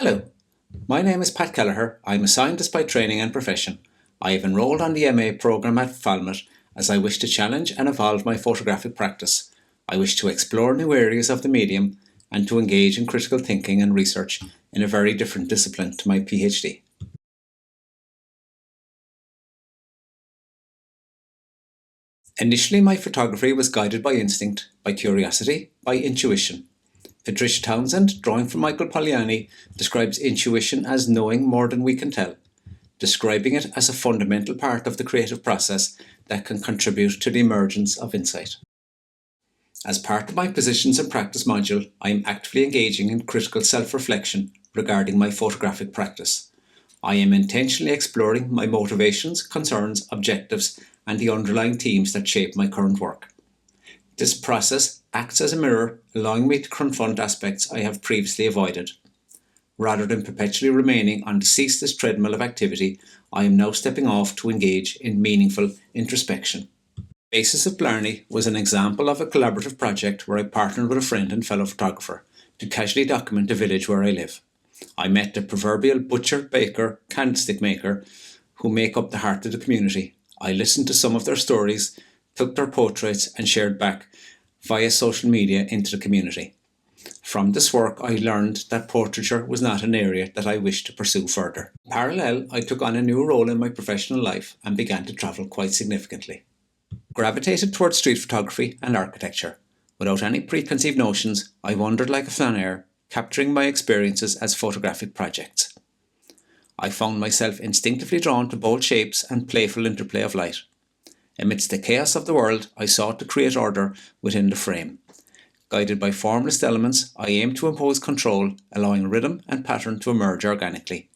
Hello, my name is Pat Kelleher. I'm a scientist by training and profession. I have enrolled on the MA programme at Falmouth as I wish to challenge and evolve my photographic practice. I wish to explore new areas of the medium and to engage in critical thinking and research in a very different discipline to my PhD. Initially, my photography was guided by instinct, by curiosity, by intuition. Patricia Townsend, drawing from Michael Pogliani, describes intuition as knowing more than we can tell, describing it as a fundamental part of the creative process that can contribute to the emergence of insight. As part of my Positions and Practice module, I am actively engaging in critical self-reflection regarding my photographic practice. I am intentionally exploring my motivations, concerns, objectives, and the underlying themes that shape my current work. This process acts as a mirror, allowing me to confront aspects I have previously avoided. Rather than perpetually remaining on the ceaseless treadmill of activity, I am now stepping off to engage in meaningful introspection. The basis of Blarney was an example of a collaborative project where I partnered with a friend and fellow photographer to casually document the village where I live. I met the proverbial butcher, baker, candlestick maker who make up the heart of the community. I listened to some of their stories, took their portraits and shared back via social media into the community. From this work, I learned that portraiture was not an area that I wished to pursue further. In parallel, I took on a new role in my professional life and began to travel quite significantly. Gravitated towards street photography and architecture. Without any preconceived notions, I wandered like a flaneur, capturing my experiences as photographic projects. I found myself instinctively drawn to bold shapes and playful interplay of light. Amidst the chaos of the world, I sought to create order within the frame. Guided by formalist elements, I aimed to impose control, allowing rhythm and pattern to emerge organically.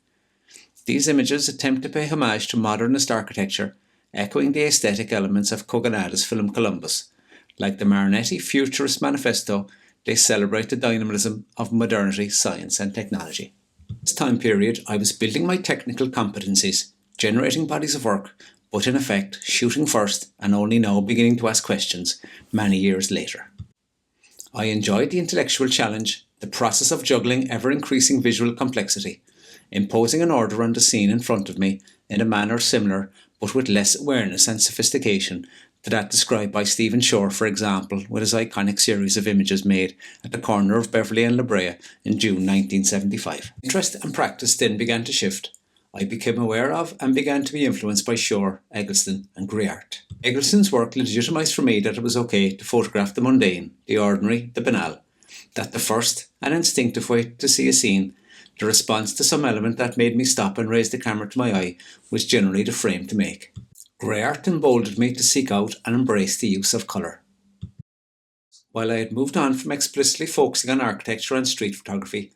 These images attempt to pay homage to modernist architecture, echoing the aesthetic elements of Cogonada's film Columbus. Like the Marinetti Futurist Manifesto, they celebrate the dynamism of modernity, science and technology. In this time period, I was building my technical competencies, generating bodies of work, but in effect, shooting first and only now beginning to ask questions many years later. I enjoyed the intellectual challenge, the process of juggling ever-increasing visual complexity, imposing an order on the scene in front of me in a manner similar, but with less awareness and sophistication, to that described by Stephen Shore, for example, with his iconic series of images made at the corner of Beverly and La Brea in June 1975. Interest and practice then began to shift. I became aware of and began to be influenced by Shore, Eggleston and Griart. Eggleston's work legitimised for me that it was okay to photograph the mundane, the ordinary, the banal, that the first and instinctive way to see a scene, the response to some element that made me stop and raise the camera to my eye, was generally the frame to make. Griart emboldened me to seek out and embrace the use of colour. While I had moved on from explicitly focusing on architecture and street photography,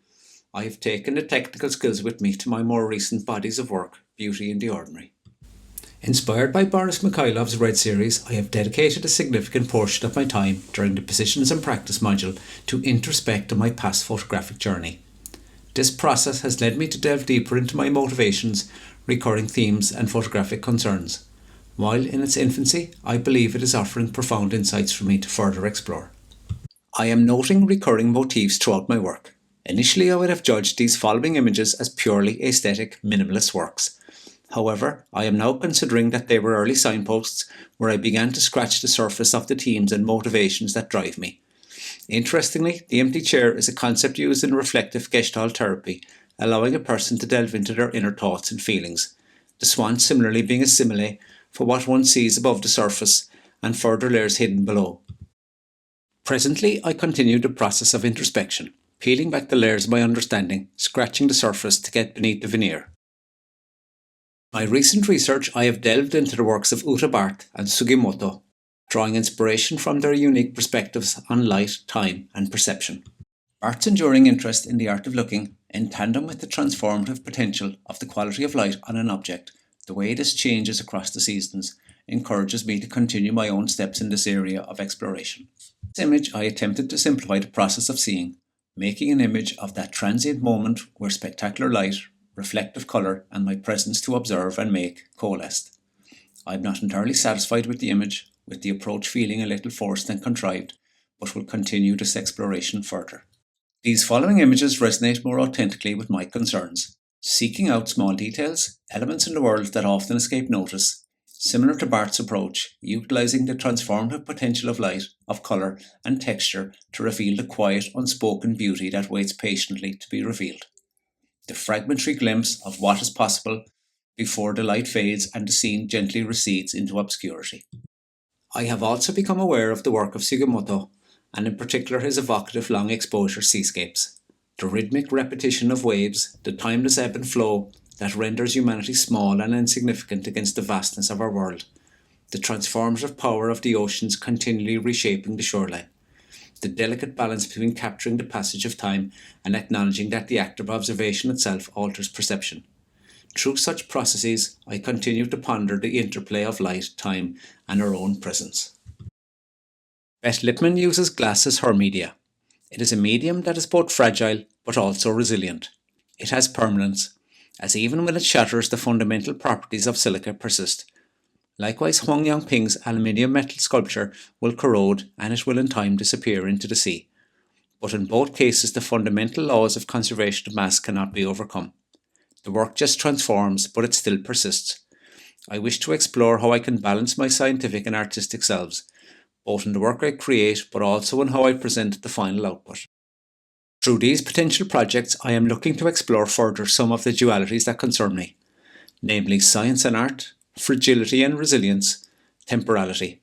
I have taken the technical skills with me to my more recent bodies of work, Beauty in the Ordinary. Inspired by Boris Mikhailov's Red series, I have dedicated a significant portion of my time during the Positions and Practice module to introspect on my past photographic journey. This process has led me to delve deeper into my motivations, recurring themes and photographic concerns. While in its infancy, I believe it is offering profound insights for me to further explore. I am noting recurring motifs throughout my work. Initially, I would have judged these following images as purely aesthetic, minimalist works. However, I am now considering that they were early signposts where I began to scratch the surface of the themes and motivations that drive me. Interestingly, the empty chair is a concept used in reflective Gestalt therapy, allowing a person to delve into their inner thoughts and feelings. The swan similarly being a simile for what one sees above the surface and further layers hidden below. Presently, I continue the process of introspection, peeling back the layers of my understanding, scratching the surface to get beneath the veneer. In my recent research, I have delved into the works of Uta Barth and Sugimoto, drawing inspiration from their unique perspectives on light, time, and perception. Barth's enduring interest in the art of looking, in tandem with the transformative potential of the quality of light on an object, the way this changes across the seasons, encourages me to continue my own steps in this area of exploration. In this image, I attempted to simplify the process of seeing, making an image of that transient moment where spectacular light, reflective colour, and my presence to observe and make coalesced. I am not entirely satisfied with the image, with the approach feeling a little forced and contrived, but will continue this exploration further. These following images resonate more authentically with my concerns. Seeking out small details, elements in the world that often escape notice, similar to Bart's approach, utilising the transformative potential of light, of colour, and texture to reveal the quiet, unspoken beauty that waits patiently to be revealed. The fragmentary glimpse of what is possible before the light fades and the scene gently recedes into obscurity. I have also become aware of the work of Sugimoto, and in particular his evocative long exposure seascapes. The rhythmic repetition of waves, the timeless ebb and flow that renders humanity small and insignificant against the vastness of our world. The transformative power of the oceans continually reshaping the shoreline. The delicate balance between capturing the passage of time and acknowledging that the act of observation itself alters perception. Through such processes, I continue to ponder the interplay of light, time, and our own presence. Beth Lipman uses glass as her media. It is a medium that is both fragile but also resilient. It has permanence, as even when it shatters, the fundamental properties of silica persist. Likewise, Huang Yangping's aluminium metal sculpture will corrode and it will in time disappear into the sea. But in both cases, the fundamental laws of conservation of mass cannot be overcome. The work just transforms, but it still persists. I wish to explore how I can balance my scientific and artistic selves, both in the work I create, but also in how I present the final output. Through these potential projects, I am looking to explore further some of the dualities that concern me, namely science and art, fragility and resilience, temporality.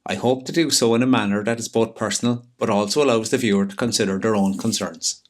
I hope to do so in a manner that is both personal, but also allows the viewer to consider their own concerns.